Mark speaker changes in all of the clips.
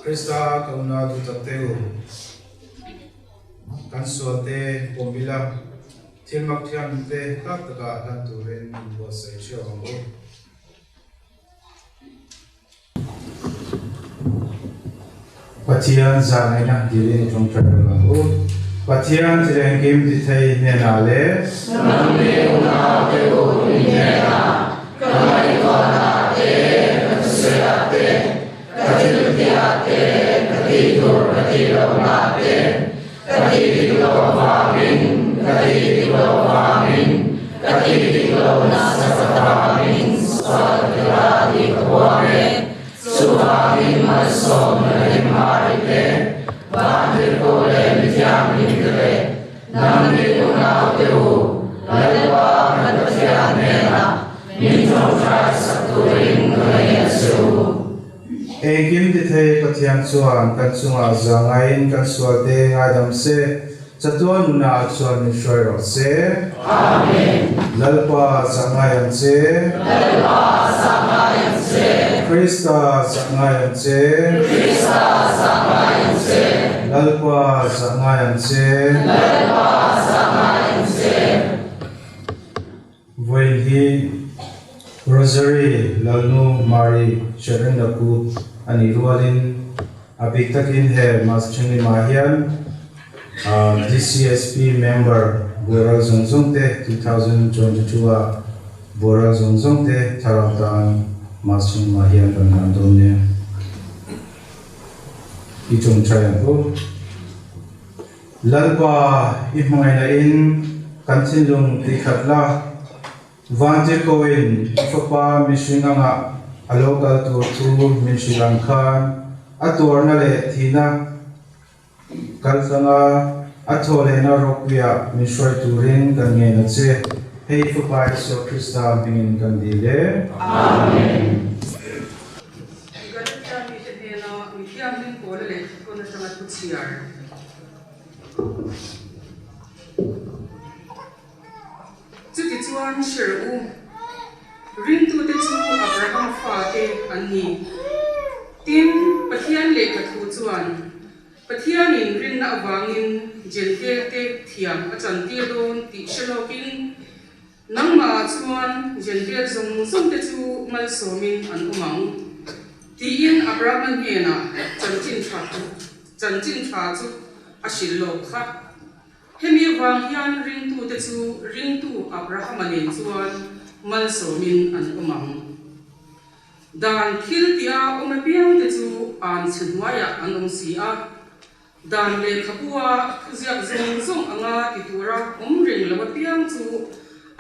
Speaker 1: Krista kauna tu tateu kan suate pombila tilmak thiam te tak taka han turin bo sai chong bo patian zangai na dile jong chadala bo patian jireng game di thai ne na le
Speaker 2: namne una te o ne na kamai ko na te se te
Speaker 1: Egim di thai patian chuan kan chunga zangain kan suate ngadam se chatuan nuna chuan ni shoi ro se
Speaker 2: amen
Speaker 1: lalpa zangayan se Krista zangayan se lalpa zangayan se Voihi Rosary Lalnu Mari Sharandaku Ani Rualin Abiktakin He Maschini Mahian DCSP member Boral Zongzongte 2022 Boral Zongzongte Tarautan Maschini Mahian Bernardonia Ichung Chayanko Lalpa Ihmangain Kantinlung Tikatla Vante koin fapa mishinga alogal tu mishilankan atorna le thina kalsanga athole na rokya mishoi turin kange na che hei fapa so Krista bingin kandile
Speaker 2: amen
Speaker 3: Galita mi tena mi kiam ko le ko na sama tutsiar Zuki chuan shiru rin tu te chu Abraham fa te ani tin pathian le ka thu chuan pathian in rin na awangin jen te thiam a chan tir don ti shalokin nangma chuan jen te zong te chu mal somin an umang ti in abraham hena chan chin tha chu a shillo kha hemi wang hian ring tu te chu ring tu abraham anen chuan mal somin an umang dan thil tia omapiang te chu an chinwaya an si a dan le khapua khuziak zong anga ti tura ring lawa piang chu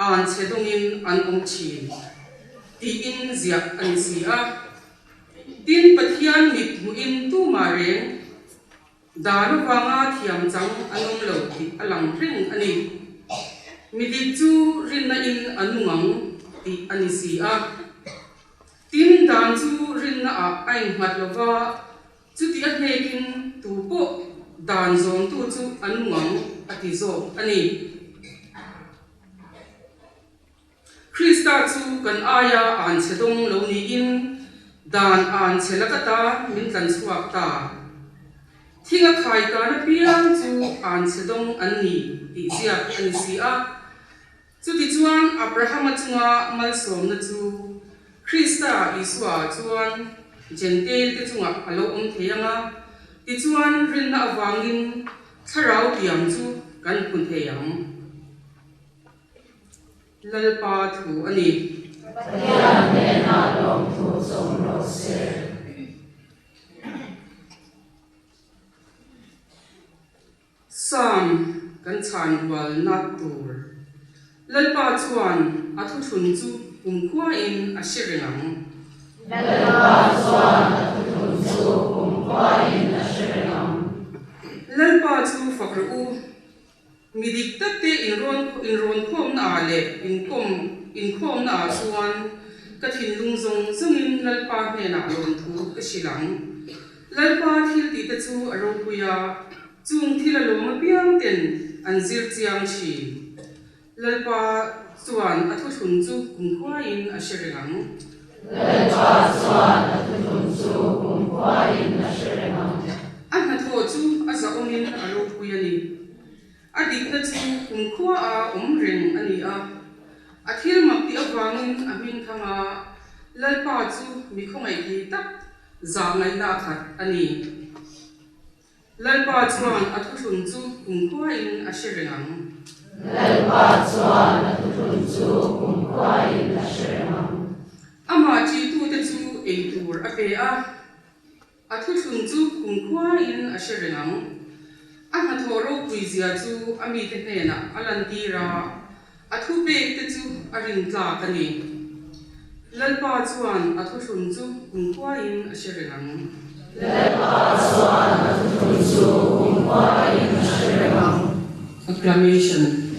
Speaker 3: an chedongin an chin ti in ziak an si a tin pathian mit mu in tu ma reng dan wanga thiam chang anom lo ti alang ring ani midi chu rin na in anungang ti ani si a tin dan chu rin na a ai mat lova chu ti a hekin tu po dan zon tu chu anungang ati zo ani Krista chu kan aya an chedong lo ni in dan an chelakata min kan suak ta thinga khai ka na piang chu an chedong an ni ti sia an si a chu ti chuan Abraham chunga mal som na chu Krista iswa chuan gentle te chunga alo theyanga ti chuan rin na awangin tharau tiang chu kan phun theyang lalpa thu ani
Speaker 2: Pathian ne na long thu som lo se
Speaker 3: sam kan chan wal na tur lalpa chuan athu thun chu kumkhua in a shirengang
Speaker 2: lalpa chuan thun chu kumkhua in a shirengang
Speaker 3: lalpa chu fakru midik tatte in ron khom na le in khom na chuan ka thin lung zong in lalpa hne na lon thu ka silang lalpa thil ti ta chu aro puya chung thila loma piang ten an zir chiang chi lalpa chuan athu thun chu kumkhua in a shirengang
Speaker 2: lalpa chuan thun chu kumkhua in a shirengang
Speaker 3: an tho chu asa omin aro puya ni adik na chu kumkhua a ring ani a athil makti awangin amin thanga lalpa chu mikhongai ki tak zangai na khat ani lalpa chuan athu thun chu kumkhua in a shirengang
Speaker 2: lalpa chuan thun chu kumkhua in a shirengang
Speaker 3: ama chi tu te chu eitur a pe a athu thun chu kumkhua in a shirengang ana thoro puizia chu ami te hena alantira athu pe te chu arin tla kani lalpa chuan athu thun chu kumkhua in a shirengang
Speaker 2: lalpa chuan thun chu kumkhua in a shirengang
Speaker 3: acclamation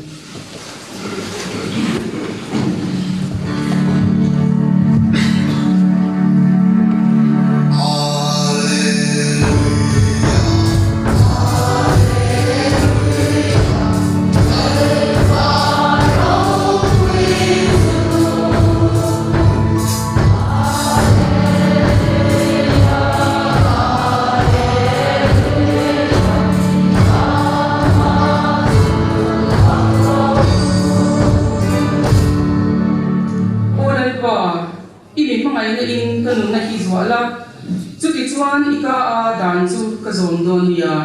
Speaker 3: kanung na hizwala chuti chuan ika a dan chu ka zon don ya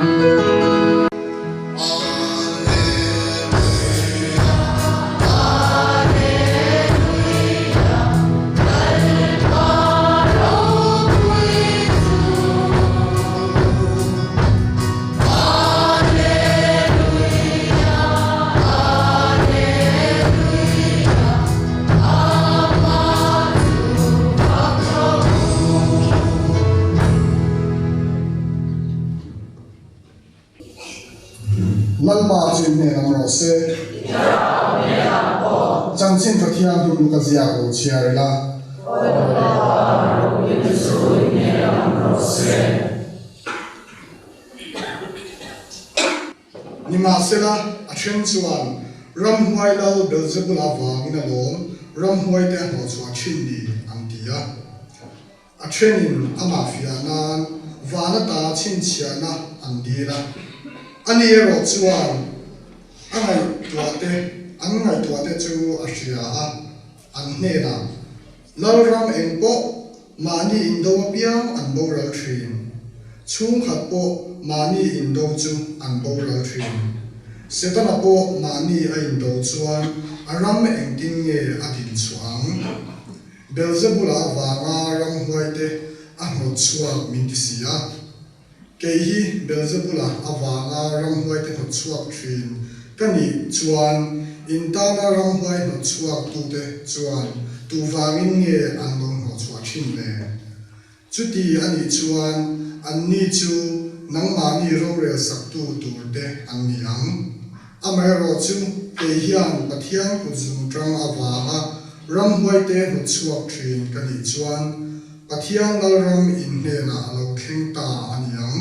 Speaker 4: lalpa chin ne nam ro se chang chin ka thiam du ka zia ko chiarela ni ma se la a chen chuan ram huai lo belzebul awang in a lom ram huai te ho chu a chin ni ang tia a chen in ama fia nan vana ta chin chiana ang dira anh ấy rồi chuan anh ấy tua te chu Asia anh nè na lâu ram em bộ mà ni Indo piang anh bầu ra train chung khát bộ mà ni Indo chu anh bầu ra train sẽ ta là bộ mà ni Indo chuan ram em tin nghe adin chuang Belzebula và ram huai te một chuang min tisia cái hi Belzebula và ram huai te một chuang train cái ni chuan intana ram huai một chuang tu te chuan tu vangin nghe an long ho chuang chin le chuti ani chuan an ni chu nang ma ni ro re sak tu tur te an ni ang amai ro chu ke hian pathian ku zum trang awanga ram huai te ho chuak thin ka ni chuan pathian dal ram in ne na lo kheng ta ani ang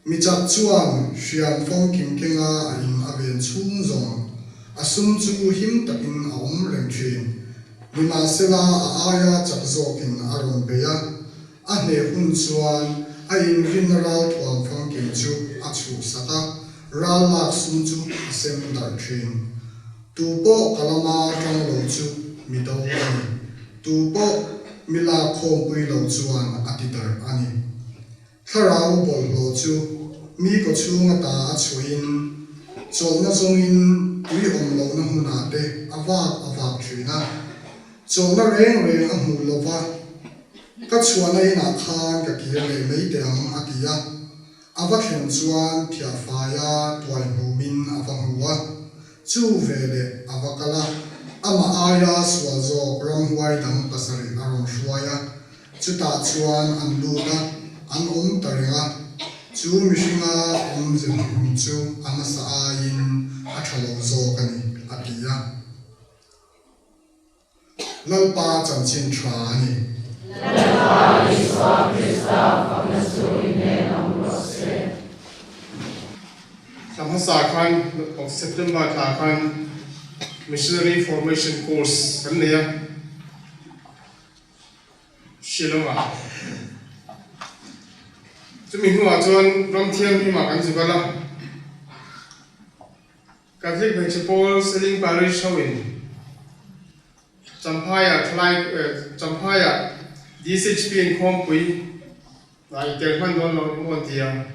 Speaker 4: mi chak chuan hriam phong kim kenga a in aven chung zong asum chu him takin aum reng thin Lima sila aya chak zokin aron beya ahne hun chuan a in rinral tuam phong kim chu a chu saka ral lak sum chu sem dar thin tu po kalama tang lo chu mi do ani tu po mila khom pui lo chuan ati dar ani tharau bol lo chu mi ko chu nga ta a chuin chol na zongin tui om lo na huna te awak thina chol na reng a mu lova ka chuan ai na khan ka kia le mei te ang atia awa khen chuan thia fa ya tuai mu min awang huwa chu vele awakala ama aya swa zo ram huai dam pasari aron hruaya chuta chuan an lu da an taringa chu mishinga zin chu ama sa in a thalo zo kani atia lalpa chanchin thani
Speaker 2: lalpa iswa krista pamasuri namrose
Speaker 5: Samhasa Khan of September Khan Missionary Formation Course kan niya Shilonga Chumi huwa chuan ram thiam hi ma kan chukala Catholic Principal Selling Parish Hawin Champaya DSHP in Khompui Lai Telman don lo mon tia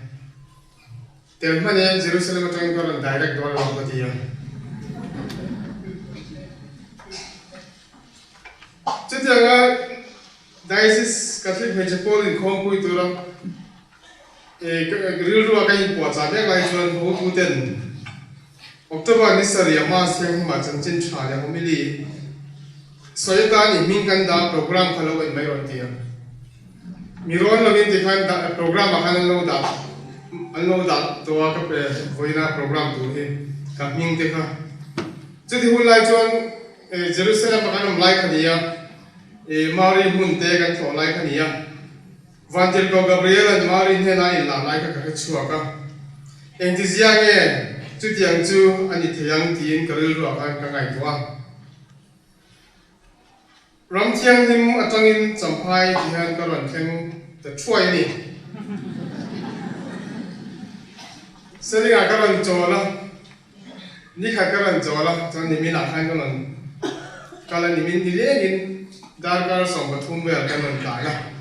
Speaker 5: Telman ya Jerusalem atang don direct don lo tia Chutianga Diocese Catholic Principal in Khompui tura Rilru akai po cha be lai chuan ho tu ten October ni sari ama siang ma chanchin tha ya homili soyata ni min kan da program khalo in mai ron tia miron lovin ti khan da program khan lo da to ka pe voina program tu he ka ming te kha chudi hu lai chuan Jerusalem kan lai khania Mari hun te kan tho lai khania Vantil ko Gabriel and Mari he na in la lai ka chua ka entizia nge chutiang chu ani thiang tin karil ru ka ngai to Ram thiang him atangin champai dihan karon kheng the chuai ni Selinga karon chola ni kha karon chola chan ni min akhan karon kala ni min dilengin dar kar som pathum ber karon taga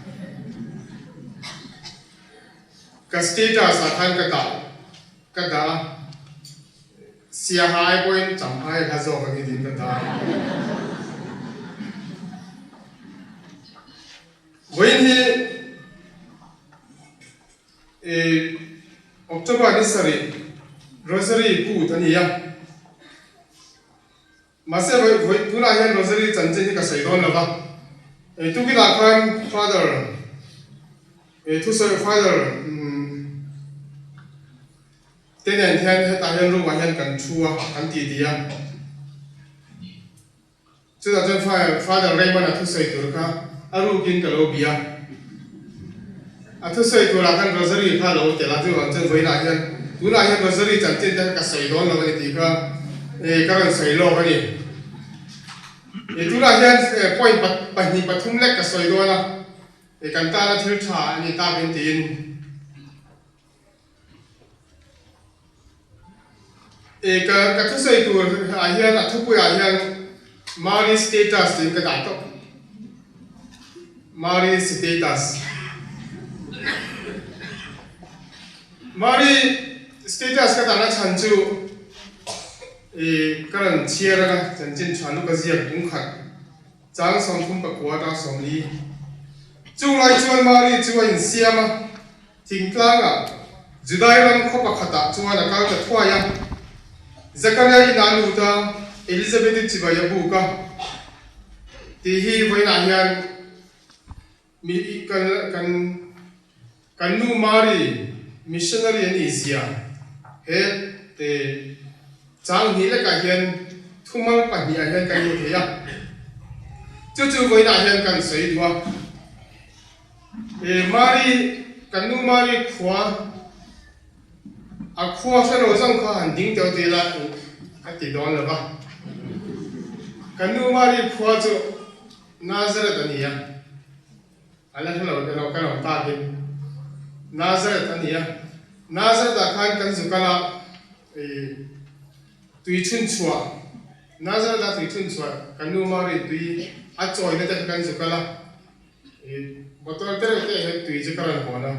Speaker 5: ka status akhan ka da sia hai point champai hazo ka ni din ka da When he October this rosary put and ya Masa pura yan rosary chanchin ka saidon lava tu ki lakhan father tu so father ten and ten ta yan ru wa yan kan chua kan ti dia chu da chen father Raymond tu sai turka aru kin kalobia athu sai tu la kan rosary kha lo te la tu an chen voina hian tu la hian rosary chanchin ta ka sai don lo ni ti kha karan sai lo ka ni tu la hian point pahni pathum lek ka sai do na kan ta na thil tha ni ta bin tin ka thu sei tu a hian a thu pu a hian Mari status din ka da to Mari status Mari status ka da na chan chu karan chia ra chan chin chanu ka zia tung khat chang som thum pa kwa ta som li chu lai chuan Mari chuan siama tingtlanga Judai ram kho pa khata chuan a ka ka thwa ya Zakaria inanu ta Elizabeth chibaya buka ti hi voina hian mi kan nu Mari missionary an Asia he te chang hi la ka hian thumal pa hi a hian kan ni theya chu voina hian kan sei dua Mari kan nu Mari khwa a khwa sa ro jang kha han ding teu te la ka ti don la ba kan nu Mari khwa chu Nazareth ania ala hlo ka lo ta ke Nazareth ania Nazareth khan kan zu kala tui chun chua Nazareth tui chun chua kan nu Mari tui a choi na ta kan zu kala botol tere te tui je karan ho na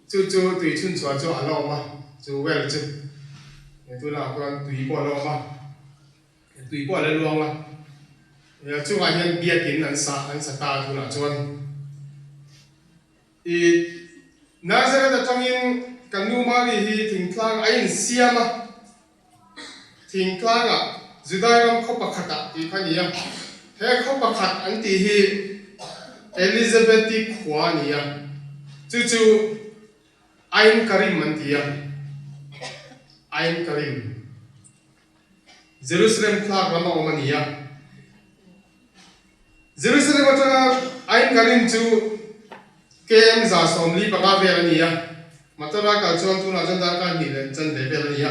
Speaker 5: chu tui chun chua chu alo ma chu wel chu tu la kan tui po lo ma tui po le luang ma ya chu ga hian bia kin an sa ta tu la chuan Nazareth atangin kan nu Mari hi thingtlang ain siama thingtlanga Judairam kho pakhata ti khania he kho pakhat an ti hi Elizabeth ti khwania chu ain karim man tia ain karim Jerusalem thak lama omania Jerusalem atanga ain karim chu kem za somli paka velania matara ka chuan tu na jan dar ka ni le chan de velania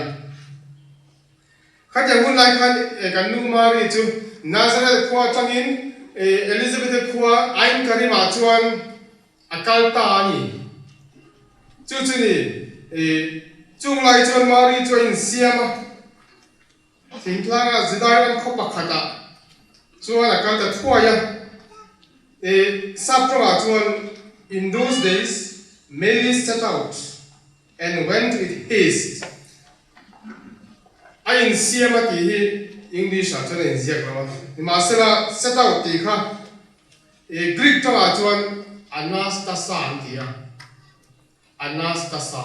Speaker 5: khaja hun lai khan kan nu Mari chu Nazareth khwa changin Elizabeth khwa ain karim a chuan akal ta ani chu ni chung lai chuan Mari chuan siama thingtlanga Judairam kho pakhata chuan akal ta thuaya sapra chuan in those days, Mary set out and went with haste. I in Siamati English actually in Ziagrama. Masala set out tika a Greek Tawatuan Anastasa Antia. Anastasa.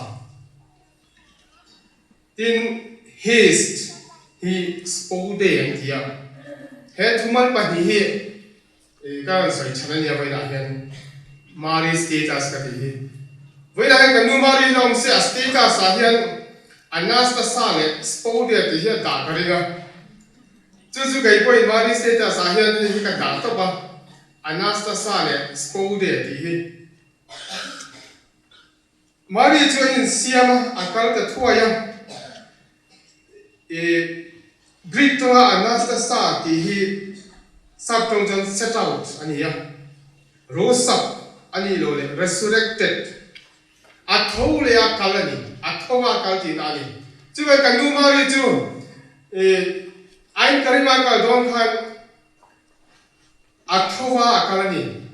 Speaker 5: In haste, he spoke the Antia. Head to man, but he here. A girl said, Chanania by that. Mari status ka ti voi la kan nu Mari long se status a hian Anastasa le spodia ti hian da ka ringa chu kai poi Mari status a hian ni ka da to ba Anastasa le spodia ti hi Mari chu in siama akal ta thuaya Greek to Anastasa ti hi sab tong jan set out ani ya rose up ani lo le resurrected athole a kalani athowa kalti nani chuwa kan nu Mari chu ain karima ka don khan athowa kalani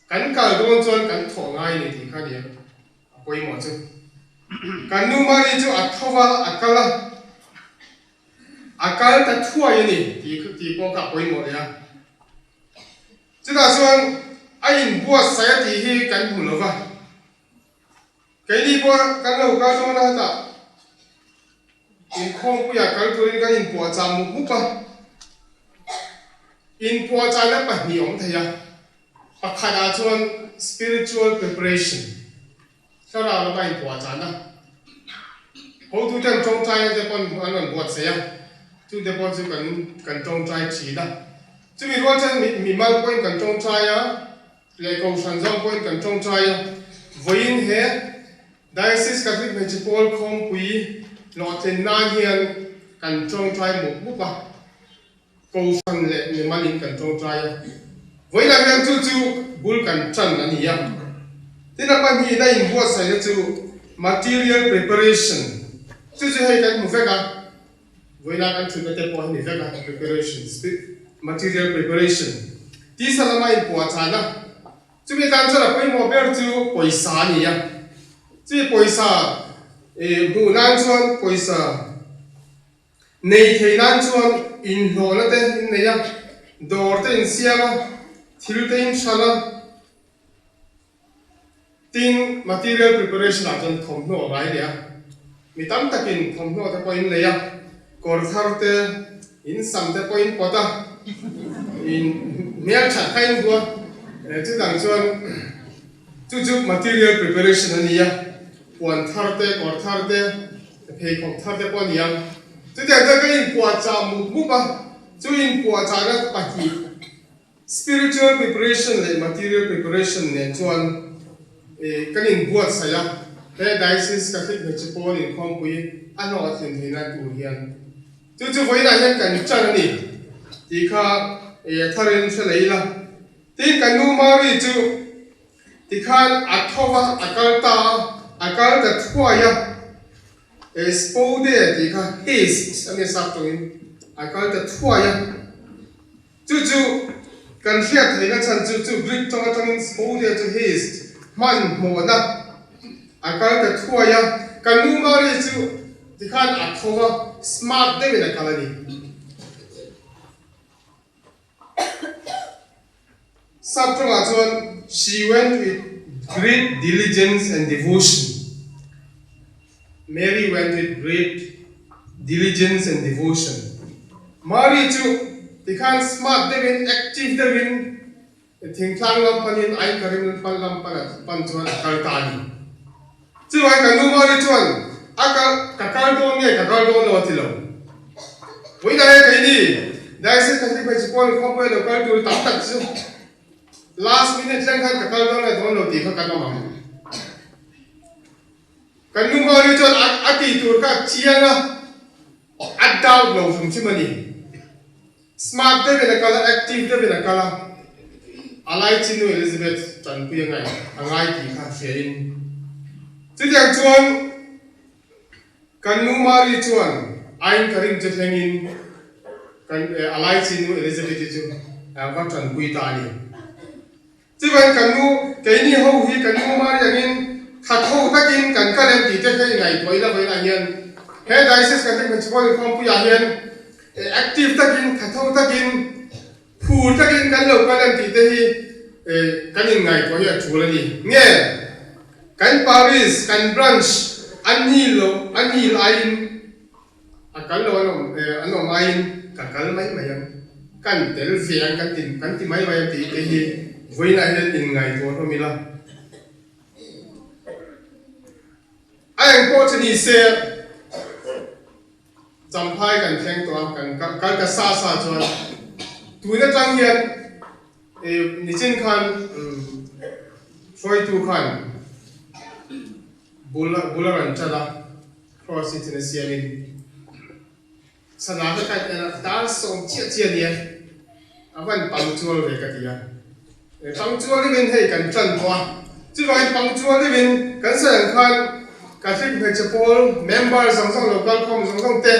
Speaker 5: kan ka don chon kan tho ngai ni thi khania poi mo chu kan nu Mari chu athowa akala akal ta thuwa ni ti ko ka poi mo ya chuda chuan ain bua saya ti hi kan hu lova kaini bua kan lo ka so na ta in khong pu ya kal turin kan in bua cha mu pa in bua cha la pa ni om thaya pakhada chuan spiritual preparation sara la in bua cha na ho tu jang chong chai de pon an bua se ya tu de pon chu kan chong chai chi da chu mi ro chan mi mal point kan chong chai ya le ko san jong point kan chong chai voin he diocese catholic municipal khom pui lo ten na hian kan chong chai mu pa ko san le ni malin kan chong chai voin la hian chu bul kan chan ani ya tina pa hi da in bo sai chu material preparation chú hay cái một phép cả với là cái chuyện cái point này phép cả preparation material preparation tí sao là mai bỏ chán à chú biết đang cho là cái mô béo chú bồi xả nhỉ à chú bồi xả đủ nan chuan bồi xả này thì nan chuan in hồ nó tên này à đồ tên xiêm à thiếu tên sao à tin material preparation là chân thòng nọ vậy đấy à mi tam takin thòng nọ ta point này à cor thar te in sam te point pota in mel chat kain bua chu dang chuan chu material preparation ani ya puan thar te cor thar te phei khom thar te pon ya chu ta ka in puan cha mu ba chu in puan cha na pa ki spiritual preparation le material preparation ne chuan kan in buat saya he diocese catholic metropolitan in khongpui ano thin thina tu hian chu voi na hian kan chan ni ti kha tharin se leila ti kan nu mari chu ti khan athowa akal ta thuaya spode ti kha his ane sap toin akal ta thuaya chu kan riat theina chan chu greek tonga spode to his man mo na akal ta thuaya kan nu mari chu ti khan athowa smart de na kalani sabtonga chuan she went with great diligence and devotion. Mary went with great diligence and devotion. Mary chu ti khan smart de active de thing thang lam panin ai karim pan lam pan chuan akal ta ni chu ai kan nu mari chuan kakal don lo thilo voi na kai ni dai se kan ti pai chpol khom pai lo kal tu tam tak chu last minute lang khan kakal don la don lo ti kha kan ma kan nu mari chuan ati tur ka chianga addaw lo sum chimani smart de na kala active de na kala alai chinu Elizabeth tan pu ngai angai ti kha shein chu jang chuan kan nu mari chuan ain karim jetlengin kan alai chinu Elizabeth chu va tan pui ta ni chu ban kan nu ke ni ho hi kan nu mari angin khatho takin kan kalem ti te kai ngai toila voina hian he diocese kan te chpol khom pu ya hian active takin khatho takin phur takin kan lo kalem ti te hi kan in ngai to hi chulani nge kan Paris kan branch anil ain akal lo ano main kakal mai mayam kan tel fiang kan ti mai mayam ti te hi voina hian in ngai to no mila ai ko chani se champhai kan theng to kan ka sa chuan tuina tang hian nichin khan foi tu khan bularan chala cross international in sana ka kan dar som chia ni avan punctual ve ka tia punctual ni hei kan chan kwa chu vai punctual ni kan san khan Catholic Chapel member song local com song te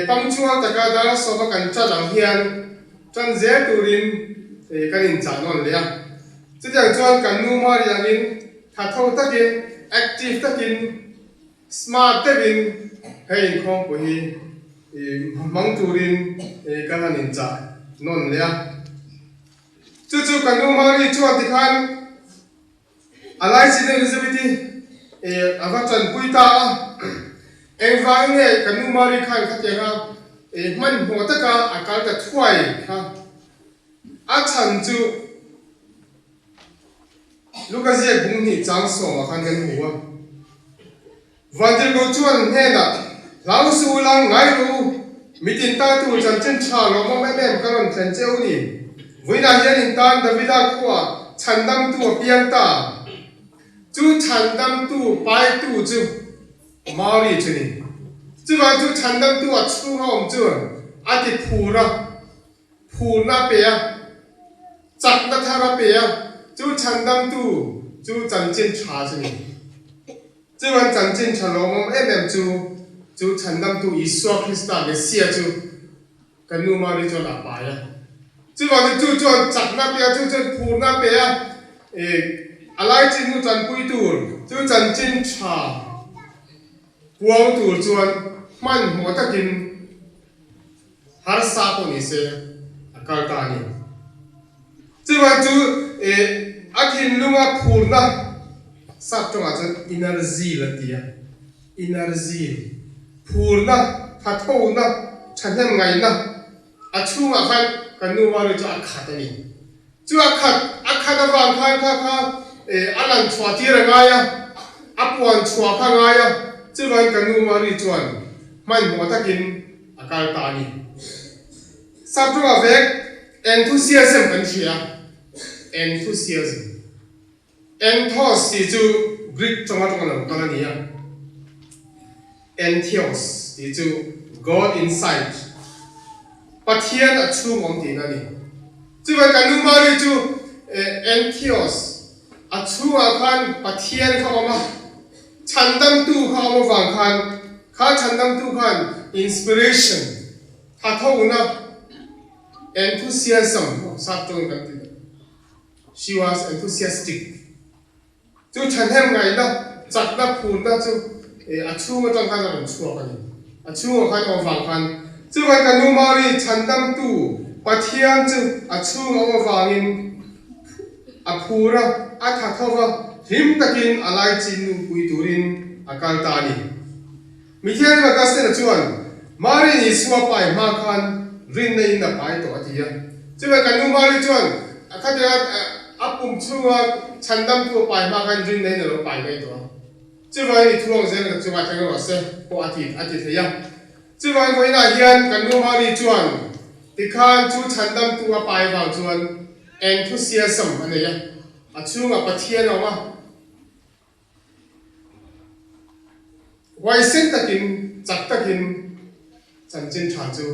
Speaker 5: punctual ta ka dar som kan chalang hian chan ze turin kan in chanon le chu jang chuan kan nu mari angin thatho takin active takin smart takin hein khom ko hi mang turin kan in cha non le chu kan nu mari chuan ti khan alai sin Elizabeth avatan puita engwang ne kan nu mari khan khatega man ho taka akal ta thuai kha a chan chu Lucas ye bung ni chang so ma khan kan huwa vandir go chuan he na lau su lang ngai ru mitin ta tu chan chen cha lo ma me mem karon chen cheu ni voina hian in tan davida khuwa chandam tu piang ta chu chandam tu pai tu chu mari chini chu wa chu chandam tu a chu hom chu ati phuna pe ya chak na thara pe ya chu chandam tu chu chan chen cha chini 这วันจันจินฉลองมเอ็มจูฉันดำตัวอิสวาคริสต์เมสเซียจูกันนูมาริจวนอาปาย这วันจูจวนจักนับเปียจูจวนพูนับเปียอะไรจินูจันปุยตูนจูจันจินชาพวงตูนจวนมันหัวตะกินฮาร์ซาคนนี้เสียอาการตานี่这วันจูอากินลุงอาพูนับสับจงอาจจะอินเนอร์ซีละทีอ่ะอินเนอร์ซีพูนับทัดโทนับฉันทำไงนะอาชูงอาคันกันนูมาริจอาคัดนี่จูอาคัดบางคันค่ะอันนั้นชัวที่ระไงอ่ะอัปวันชัวข้างไงอ่ะจูวันกันนูมาริจวนมันหัวตะกินอาการตานี่สับจงอาเวก enthusiasm กันเชีย enthusiasm enthos ที่จู Greek จงมาตรงนั้นตอนนี้อ่ะ entheos ที่จู God inside ปะเทียนอัจฉริยะที่นั่นนี่จูวันกันนุ่มมาริจูentheos อัจฉริยะคันปะเทียนเข้ามาฉันตั้งตู้เข้ามาฟังคันข้าฉันตั้งตู้คัน inspiration ถ้าเท่านั้น enthusiasm สับจงกันที่ she was enthusiastic จูฉันเห็นไงนะจักนับพูนนะจูอัจฉริยะจังคันเราชัวกันนี่อัจฉริยะคันเอาฟังคันจูวันกันนุ่มมาริฉันตั้งตู้ปะเทียนจูอัจฉริยะเอาฟังอินอภูระอัฐทว่าหิมตะกินอะไรจินนุปุยตูรินอาการตานีมิเทียนมากัสเตนจวนมารินิสวาไปมาคันรินในนับไปตัวที่ยจูวันกันนุ่มมาริจวนข้าจะอับปุ่มชัวฉันดำตัวไปมาคันรินในนับไปไม่ตัวจูวันนี้ทุกคนเจนจูวันแข่งรถเซ่พออาทิตย์เฮียจูวันวันนี้เฮียนกันนุ่มมาริจวนที่คันจูฉันดำตัวไปบางจวน enthusiasm อันนี้อัจฉริยะปะเทียนออกมาไว้เส้นตะกินจักตะกินจันจินชาจู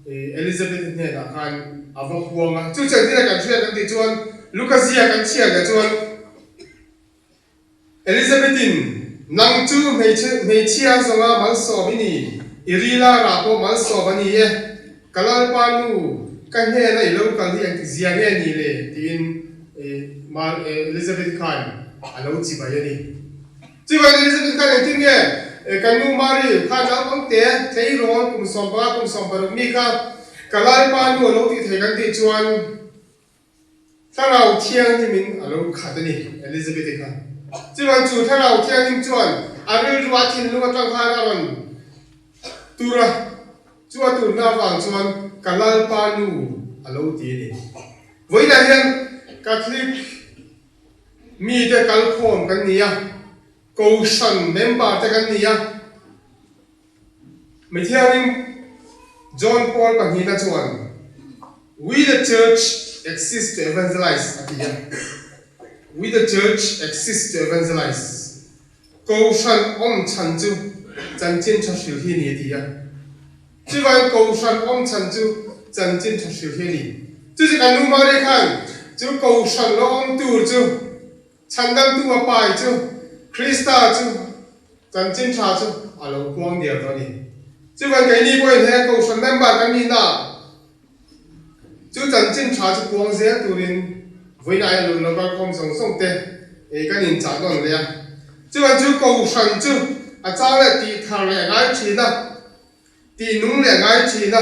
Speaker 5: เอลิซาเบธเนี่ยนะคันอาวหัวงจูจันที่กันช่วยกันติจวนลูกาเซียกันเชียกันจวนเอลิซาเบธินนังจูไม่เชียสงามันสอบินีอิริลาราโปมันสอบันีกะลาปานูกันเฮนะอีลูกกันที่ยังติเซียเนี่ยนี่เลยที่มาเอลิซาเบธคันอาลูจิบายนี่จีวันเอลิซาเบธคันที่เนี่ยกันนูมารีข้าน้ำอังเตะเที่ยวร้อนกุมสมบัติมีค่ะกะลาปานูลูกที่เที่ยวกันที่จวนถ้าเราเที่ยงที่มินอาลูขัดนี่เอลิซาเบธคันจีวันจูถ้าเราเที่ยงที่จวนอาลูรัวทินลูกจังหาอารันตุระจวนตุนาฟังจวนกะลาปานูอาลูตีนี่วันนี้เห็นคาทอลิกมีแต่กัลโคมกันนี่โกชันเมมเบอร์แต่กันนี่ไม่เที่ยวนี่จอห์นพอลกับฮินาจวน we the church exist to evangelize อะไรอย่าง we the church exist to evangelize โกชันอมชันจูจันจินชัชิลที่นี่ที่จีวันโกชันอมชันจูจันจินชัชิลที่นี่จู่ๆกันนุ่มมาเลยคันจูโกชันล้อมตูจูฉันดำตัวไปจูคริสต์จูจันจินชาจูอาลูกวางเดียวตอนนี้จูวันไก่นี่ก็เห็นแค่กูฉันเมมเบอร์กันนี่นะจูจันจินชาจูกวางเสียตัวนี้วันนี้เราเราก็คงส่งเตะกันนินจาโดนเลยจูวันจูกูฉันจูอาจารย์เลยตีทางเลยง่ายชีนะตีนุ่งเลยง่ายชีนะ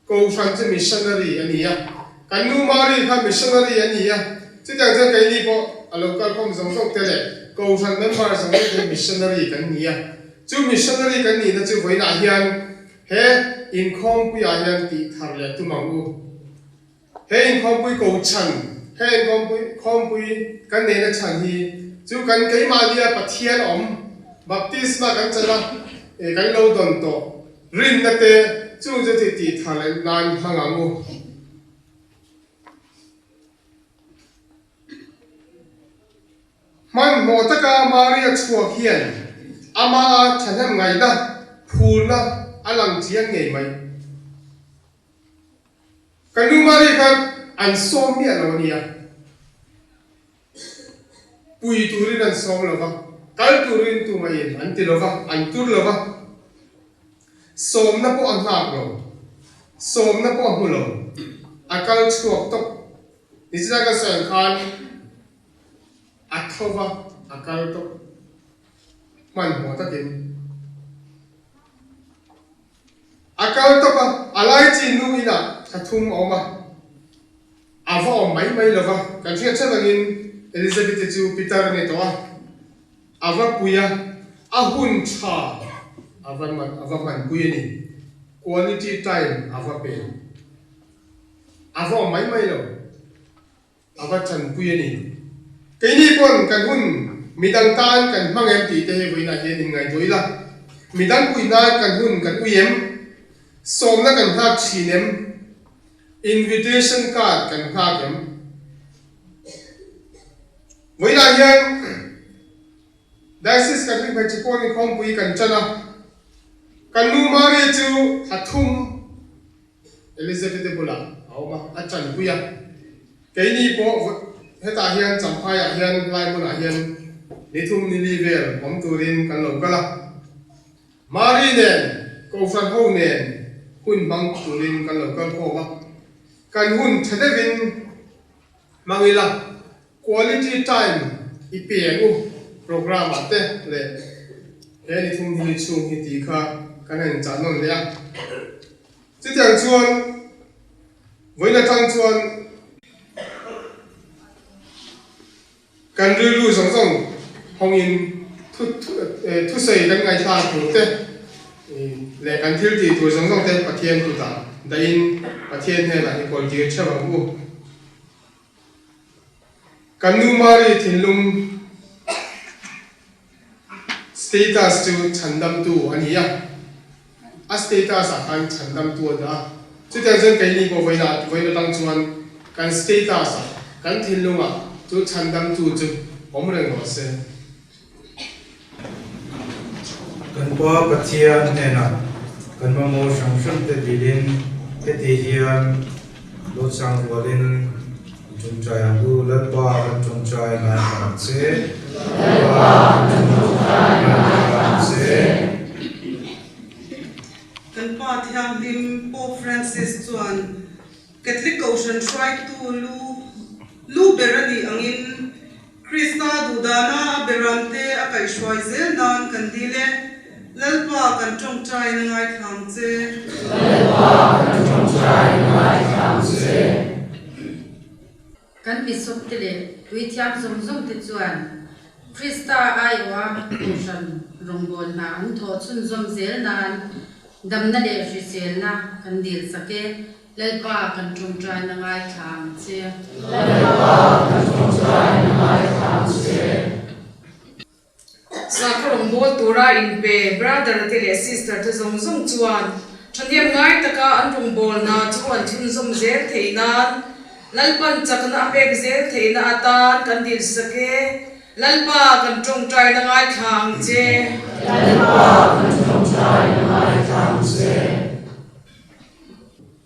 Speaker 5: กูฉันจูมิชชันนารีอันนี้กันนูมารีค่ะมิชชันนารีอันนี้จูจังจังไก่นี่ก็เราก็คงส่งเตะเลยกูฉันเมมเบอร์ส่งเตะมิชชันนารีกันนี่จูมิชชันนารีกันนี่นะจูวันนี้เฮียนเฮอินคอมปุยอาเฮียนตีทางเลยตุมังอูเฮอินคอมปุยกูฉันเฮอินคอมปุยกันเนี่ยนะฉันฮีจูกันไก่มาเดียปะเทียนอมบัพติสมากันจะละกันเราดนโตรินนั่นเตะจูจะตีทางเลยนานทางงูมันโมตกามาเรียชัวเฮียนอามาฉันทำไงนะพูดนะอลังเจียงไงไหมกันดูมาเรียกันอันส้มเนี่ยเราเนี่ยปุยตูรินันส้มเราปะ kal turin tu mai an ti lova an tur lova som na po ang hak lo som na po ang hulo akal chuak tok isla ka sa khan athova akal tok man ho takin akal tok alai chi nu ina kathum oma ava mai lova kan thia chalangin Elizabeth chu Peter ne to ava puya ahun cha ava man puya ni quality time ava pe ava mai lo ava chan puya ni cái ni pon kan hun midang tan kan mangem ti te he boina he ning ngai toila midang puina kan hun kan uyem som na kan hak chinem invitation card kan hakem boina hian diocese kan ring bhachi pon khom pui kan chana kan nu mari chu hathum Elizabeth bula awma achan puya cái ni po heta hian champhaya hian lai bula hian nithum ni livel om turin kan lo kala mari nen ko san ho nen hun bang turin kan lo kal ko wa kan hun thadevin mangila quality time ipiengu program ate le he nithum ni chung hi ti kha kan han chanon le a chitiang chuan voina tang chuan kan lu song song hongin thu sei kan ngai tha tu te le kan thil ti tu song song te pathian tu ta dain pathian he la ni kol ji chawa bu kan nu mari thinlum status tu chandam tu ania a status a kan chandam tu da chutiang chen kai ni ko voina tang chuan kan status kan thinlunga tu chandam tu chu omreng ho se
Speaker 1: kan pa pathian nena kan ma mo sang sang te dilin te ti hian lo sang walin chung chai hu lat pa kan chung chai na ka se
Speaker 3: kan pa thiam lim Pope Francis chuan Catholic Ocean Shrine tu lu berani angin Krista dudana berante akai shwai zel nan kan dile lalpa kan chong chai na ngai tham che
Speaker 2: kan bisop tele tui thiam som som te chuan Krista aiwa ocean rongbol na an tho chun zom zel nan damna le risel na kan dil sake lalpa kan chong chai na ngai tham che
Speaker 3: Sakrong bol tura in pe brother tele sister te zong zong chuan thandiam ngai taka an rong bol na chuan thin zom zel theinan lalpan chakna pek zel theina atan kan dil sake lalpa kan chong trai na ngai thang che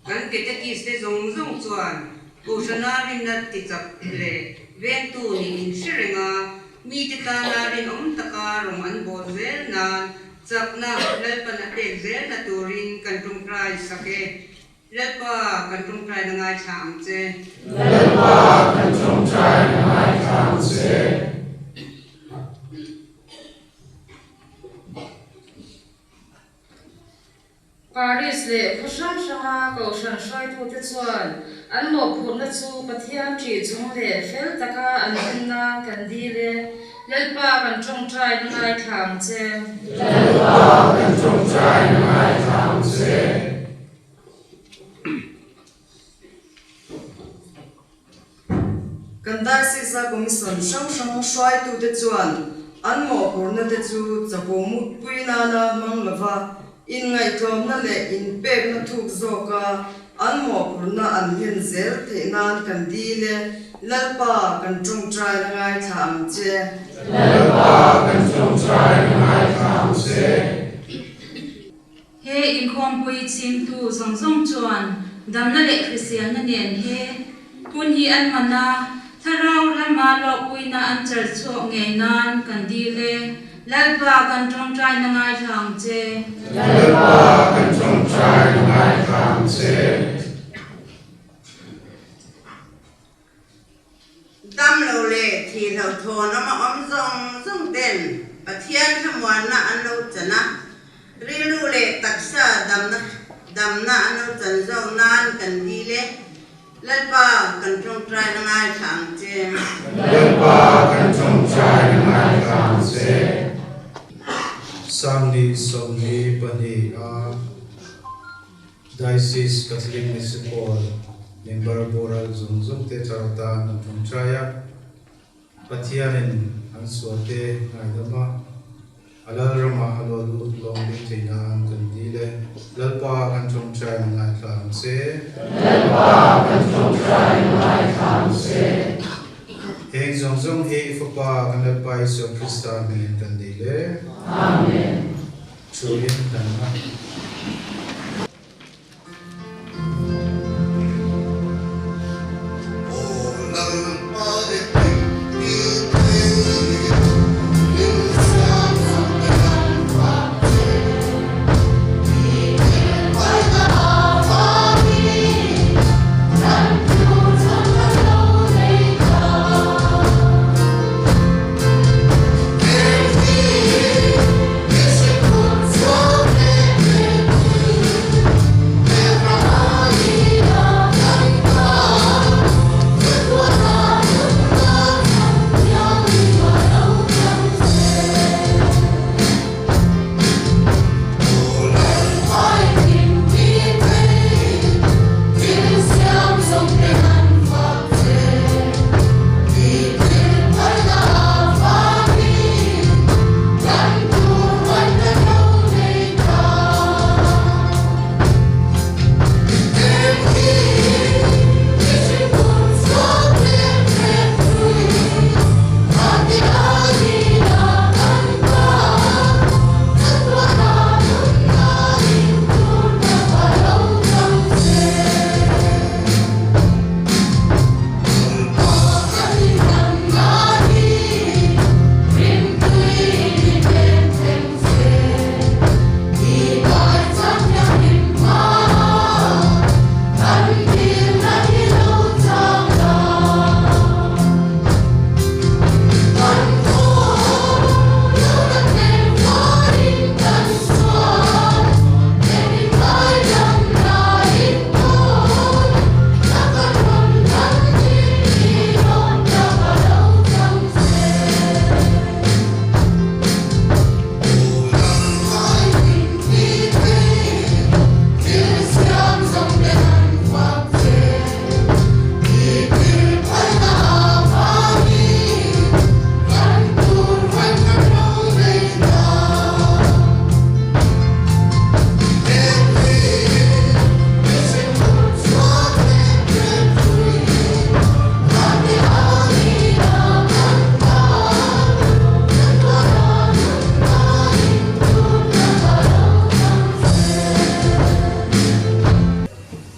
Speaker 6: kan ketaki ste zong zong chuan oshana rin na ti chap le ven tu ni in shirenga mi ti ta na rin om taka rong an bol vel na chakna lalpan a pek zel na turin kan tung trai sake lalpa kan tung trai na ngai thang che
Speaker 2: Paris le khosam shanga ko shan shai tu te chuan an mo phut na chu pathian tri chung le fel taka an hinna kan di le lalpa kan chong trai na ngai thang che
Speaker 7: kan dai si sa commission shang shang shwai tu te chuan an mo phur na te chu chapo mu puina na mang lova in ngai thom na le in pek na thuk zoka an mo phur na an hian zel the nan kan di le lalpa kan chung trai na ngai tham che
Speaker 2: he in khom pui chim tu zong zong chuan damna le Christian na nen he hun hi an mana tharau lama lo puina an chal chu nge nan kan di le lalpa kan trong trai na ngai thang che
Speaker 1: lalpa kan trong trai ngai thang che
Speaker 6: Tâm lâu lệ thì thầu thô nó mà rong tên và thiên tham quan na ăn lâu chân á ri lu lệ tắc sa đầm na ăn lâu chân rong nan cần đi lệ lật ba cần trong trai nó ngay thẳng trên
Speaker 1: lalpa kan trong trai ngai thang che sang ni som ni pani a Diocese Catholic Municipal member boral zung te charata nam thum chaya pathianin an suate ngaidama alal rama halolu long bi theina kan dile lalpa kan thum chaya ngai thang se lalpa kan thum chaya ngai thang se heng zong he fopa kan lalpa iso Krista min kan dile amen chuin kan ma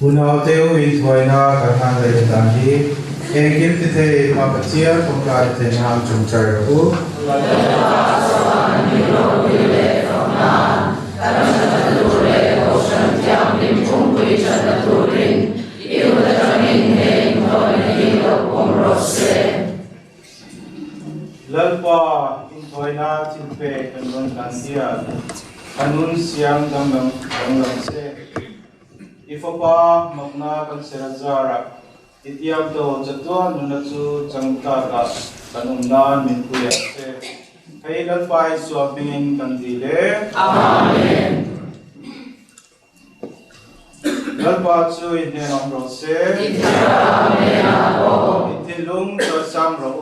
Speaker 1: Unau teu in thoina karhan le tani engil ti the ma pachia pongkar the nam chung char ku lalpa in thoina chimpe kanun kansia kanun siam dam se Ifapa magna kan serazara itiam to jatuan nunachu changta ka kanumnan min kuya se kailan pai suapingin kan dile amen lalpa chu inne nomro se itilung to samro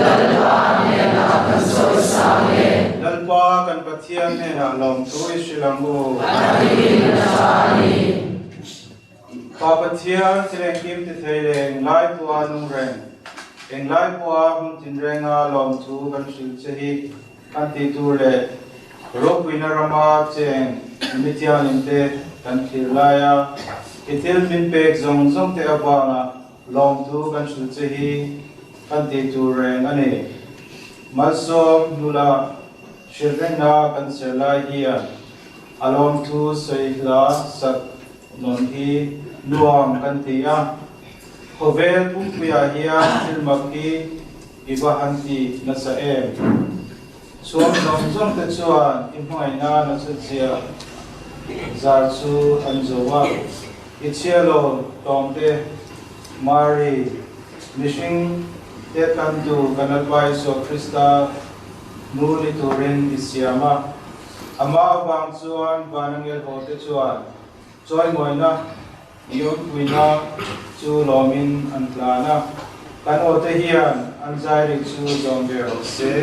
Speaker 1: lalpa ne na kan so sage lalpa kan pathian ne na lom tu isilangu adin Papatia Serekim to Tailing, Life One Ren, in Life One Tindrenga Long Two, and Shilsehi, Anti Tule, Rock Winarama Cheng, Mitian in Te, and Tilaya, Itil Minpeg Zong Zong Te Abana, Long Two, and Shilsehi, Anti Turen, Ane, Maso Nula,
Speaker 8: children na kan serlai hian alom thu soila sak non hi nuam kan tia khovel puya hian filmaki ibahanti na sa em suam nom zong te chuan imhai na na chia zar chu anzowa ichialo tomte mari mishing te kandu kanalpai so Krista nuli turin isiama ama bang chuan banangel hote chuan choi moina yon kuina chu lomin antlana kan ote hian anjai chu dongbe se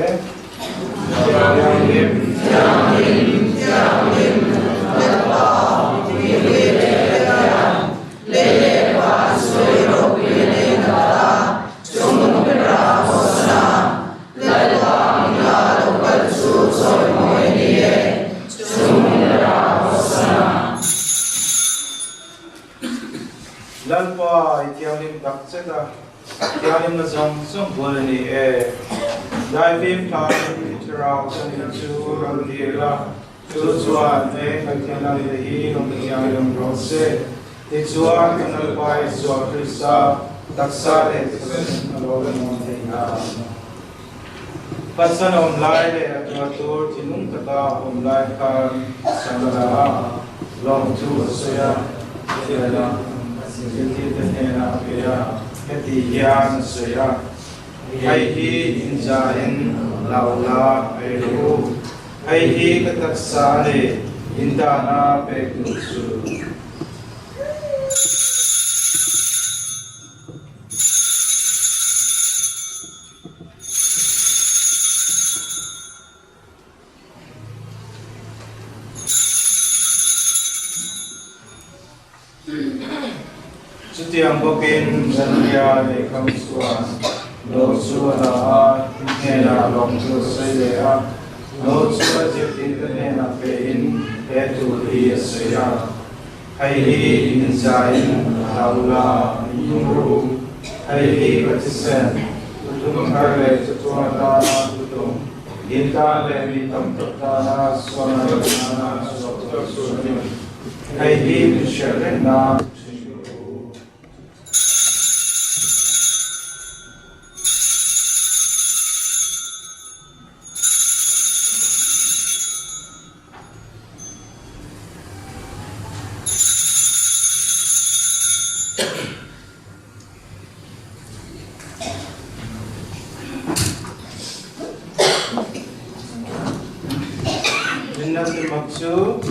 Speaker 8: lalpa itialim takcheta itialim na song bolani e daivim thalim literal sanin chu rangila chu chuan e katiana lehi ong itialim rose ti chuan kanalpai so Krista taksale alogan monteina pasan online le atmatur tinung kata online kan samara long tu soya tiada Jadi tenera pia ketiyan saya Haihi injain laula peru Haihi kataksale indana pekutsu Setiang bokin zania le kamsuan lo suara nena long tu saya lo suara jepin nena pein etu hi saya hai hi inzain laula yuru hai hi batisen tutum harle tutua dana tutum inta le mi tam dana suara dana suara suara hai hi sherena Maksud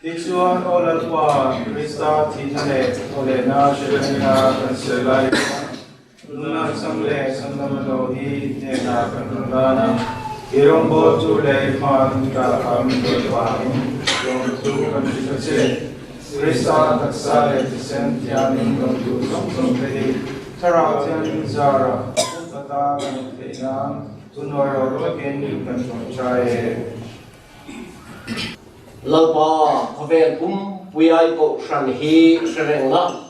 Speaker 8: Tisuan oleh Tuhan Krista tinale oleh nasyidina kanselai Luna samle samlamalohi nena kanulana Irong botu le mangka kami berpahin Yong tu kansikase Krista taksale tisentianin kantu songpedi Tarawatian zara Tata kanutena Tunoro rokin kanchongchaye
Speaker 9: Lalpa khavel kum puyai ko shan hi shrenga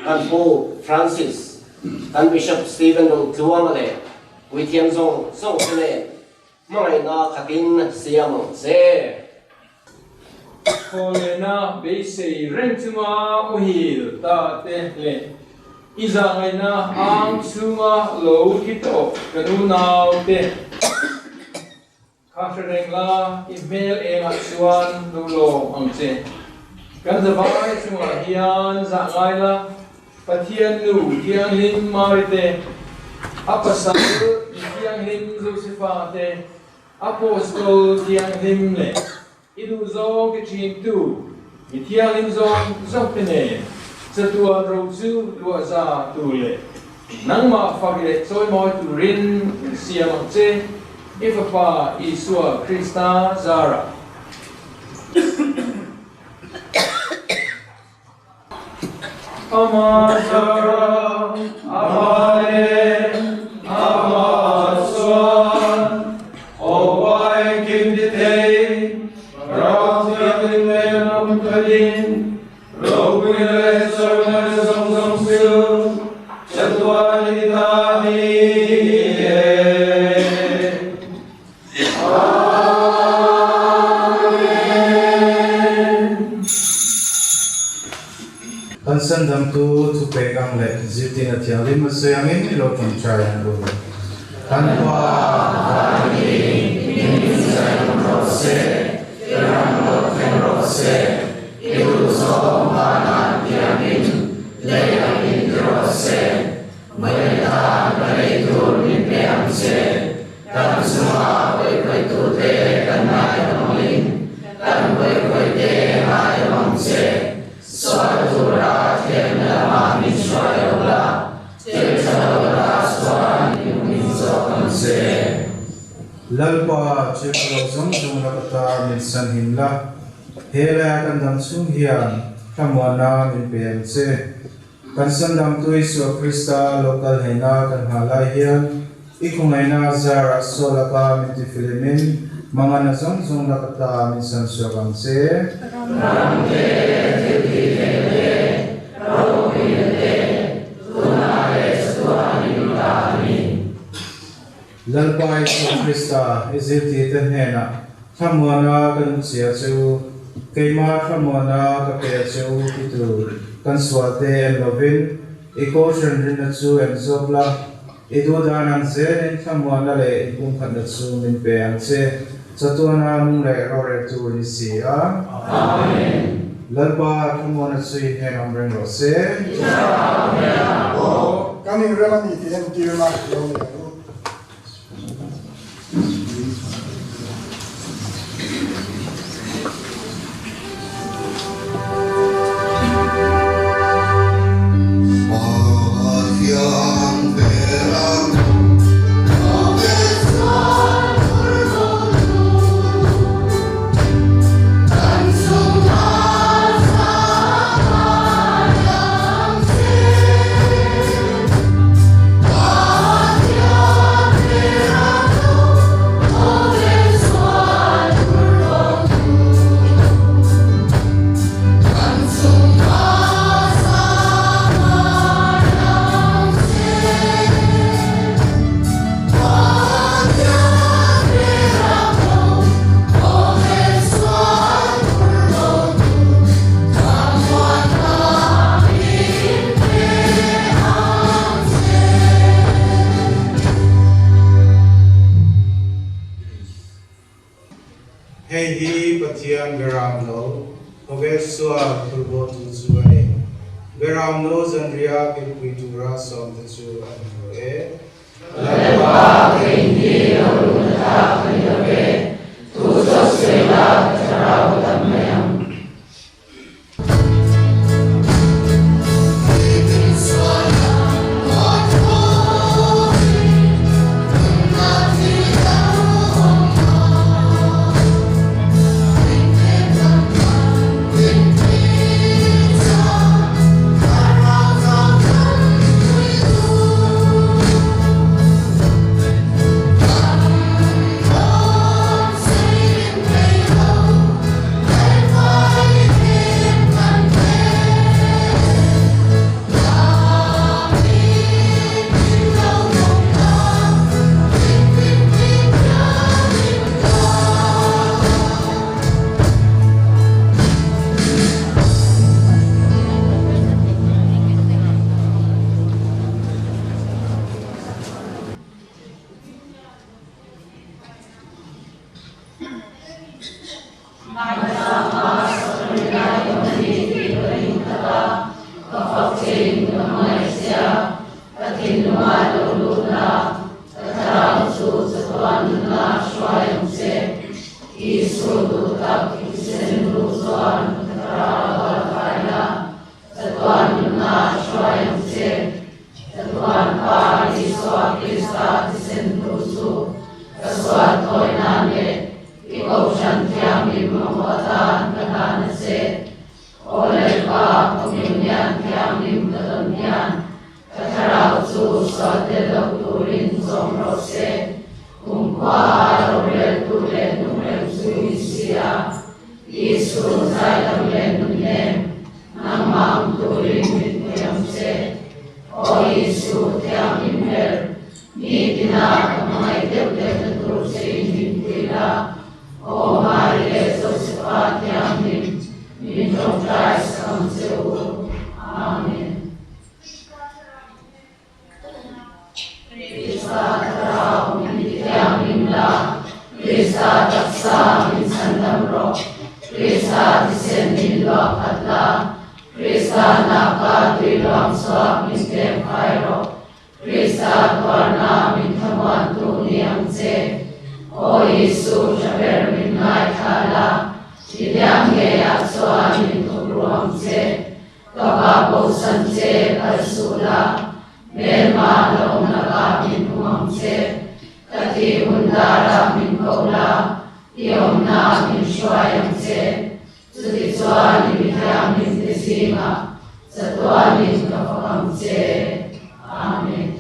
Speaker 9: kan po Francis kan Bishop Stephen dong tuamale withiam zong song sele mai na khatin siam se
Speaker 10: Kolena base rentuma uhil ta te le iza ngaina ang suma lo kito kanunau te Kasherengla email engat suan dulo angse kan zabai suma hian za ngaila pathian nu tiang lim marite apasal tiang lim Josepha te apostol tiang lim le idu zo ke chim tu tiang lim zo pene satua rozu lua za tu le nang ma fagile soi mo tu rin siam angse Ifapa Isua Krista Zara. Ama Zara, Amale, Amazuan, Obai Kindite, Rautian Kadin, Rogules
Speaker 1: Kan san dam tu pegang le ziti na tiang lim masayang ini lo pun cahaya dulu. Tanpa kami ingin saya merose, kerana lo merose, itu sombana tiangin, leyakin terose, mereka beritur mimpi amse, dan semua baik-baik tu te kena yamin, dan baik-baik te hayamse. Suatu rakyat dalam Israel, cerita suara Indonesia se. Lalpa cerita zong kata minsan himla, hela kan dam sung hian, kamwana min PMC. Kan sandam tu Yesus Krista lokal hena kan halai hian, ikungaina zara solaka min Filimin, mga nasong kata minsan suang se. Lalpa Yesus Krista iziti tenhena thamwana kan sia chu keima thamwana ka pe chu itu kan swate en lovin iko shendrin chu en zobla idu danan se thamwana le ikung khan chu min pe an se chatuana mung le rore tu ni sia amen. Lalpa thamwana chu hen amreng ro se
Speaker 4: kami ramani tiyan tirma yo.
Speaker 1: Hei patian beram lo, oge sua purbo tu zuane. Beram lo zanria ke kuitura som te su anro e. Lepa kendi alunata kayoge, tu sosela charau tamayam. Ni tina kamay deu deu na turse
Speaker 2: Krista taksa min sandam ro Krista disen min lo katla Krista naka tuilong swak min tem khairo Krista dwarna min thaman tu niang che O Yesu shaber min ngai thala Sidyang geyak swa min thukruang che Kaka po san che parsula Merma long naka min humang che Kati hundara min kaula Iyom na min shwayang che Suti chwa ni bithya min desima Satwa min kapakam che Amen.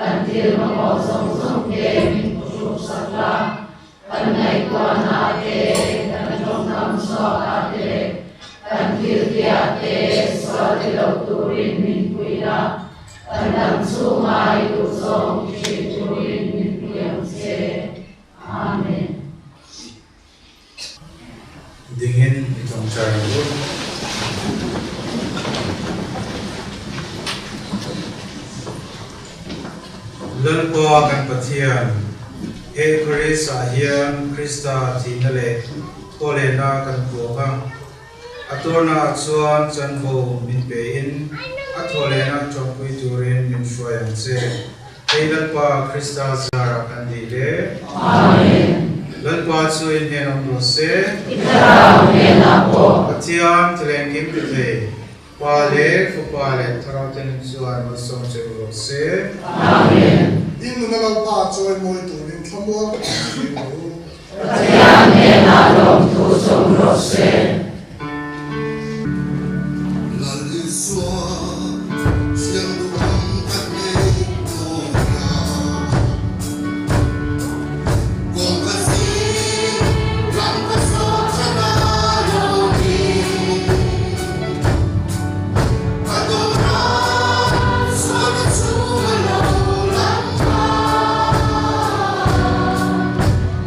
Speaker 2: Until mengosong song min kusuk sakla Panai tuan ate dan jongkam sok ate Dan kirti ate suati turin min kuila Dan sungai kusong turin min kuyang se Amen.
Speaker 1: Dingin itong childhood. Lalpa kan pathian Chris ahian Krista tinale tole na kan puaka atorna chuan chanbo min pein athole na chokpui turin min shwayang se lalpa Krista zara kan dile amen lalpa chu in henom rose itara mena po pathian tlenkim pite Pale, fupale, tarauten chuan masong che rose amen
Speaker 4: in nalang pa joy mo ito rin tamo
Speaker 2: Patian ena long tu song rose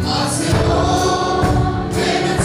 Speaker 4: Masih oh, kena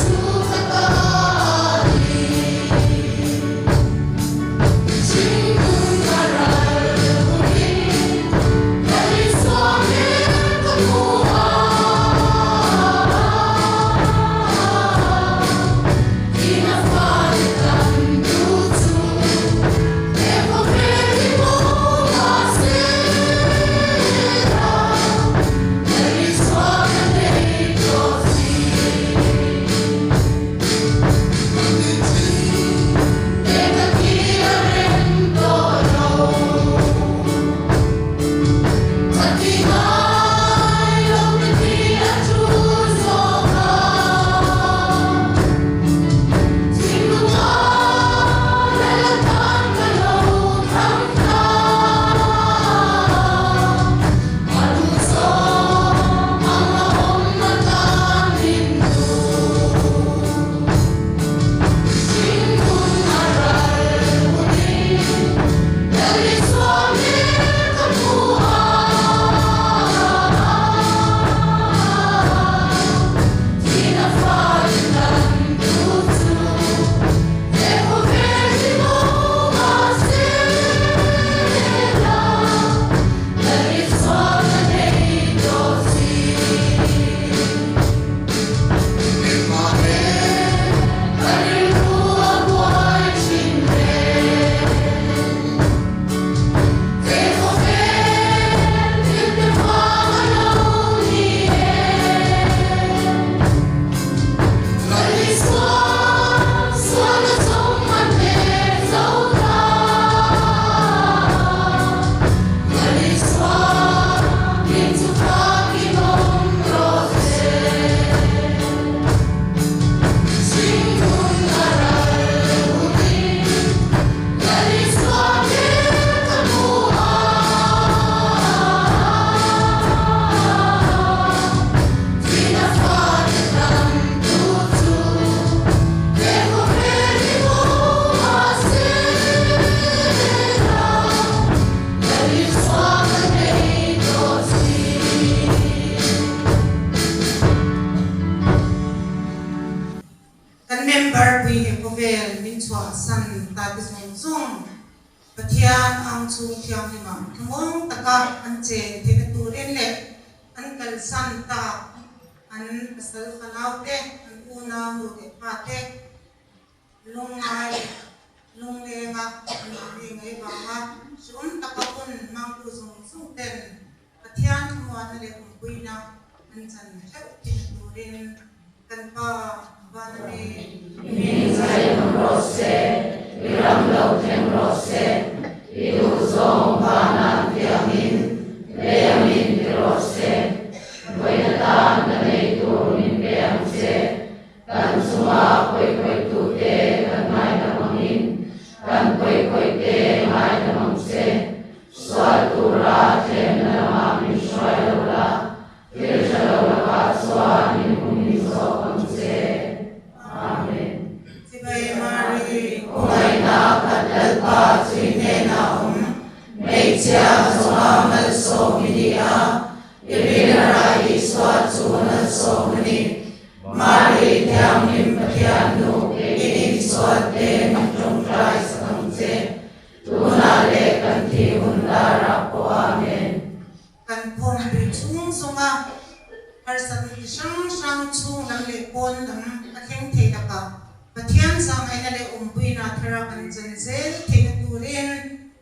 Speaker 11: chua san ta ti song song pathian ang chung thiam ni ma thmong taka an chen the tu ren le an kal san ta an asal khalau te an una mu te pa te lung ai lung le nga na ni ngai ba ma sum taka kun mang tu song song ten pathian thmwa na le kum puina an chan theu ti tu ren kan pa ban me
Speaker 12: min sai rose ram lo them rose idu zong panan tiamin leamin rose boyata na nei tur min peam se kan suma koi koi tu te kan mai na mangin kan koi koi te mai na mang se swal tu ra them na ma min swal la vir shalo la ka swal min min so kam se amen.
Speaker 11: Sibai Mari
Speaker 12: Oi na kadal pa sine na Meitsia sohamal somidia Ibinara iswat sunan somni Mari tiang nimpatianu Inim swat de Matong trai sakangse Tunale kanti hundara po amen.
Speaker 11: kan pom bi chung sunga harsan shang shang chung nam le pon nam atheng the ta ka pathian sang ai na le umpui na thara kan chen zel the turin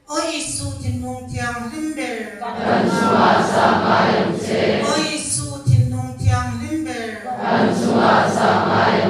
Speaker 11: o isu tin mong tiang limber
Speaker 12: Kan suma samay se
Speaker 11: o isu tin mong tiang limber
Speaker 12: Kan suma samay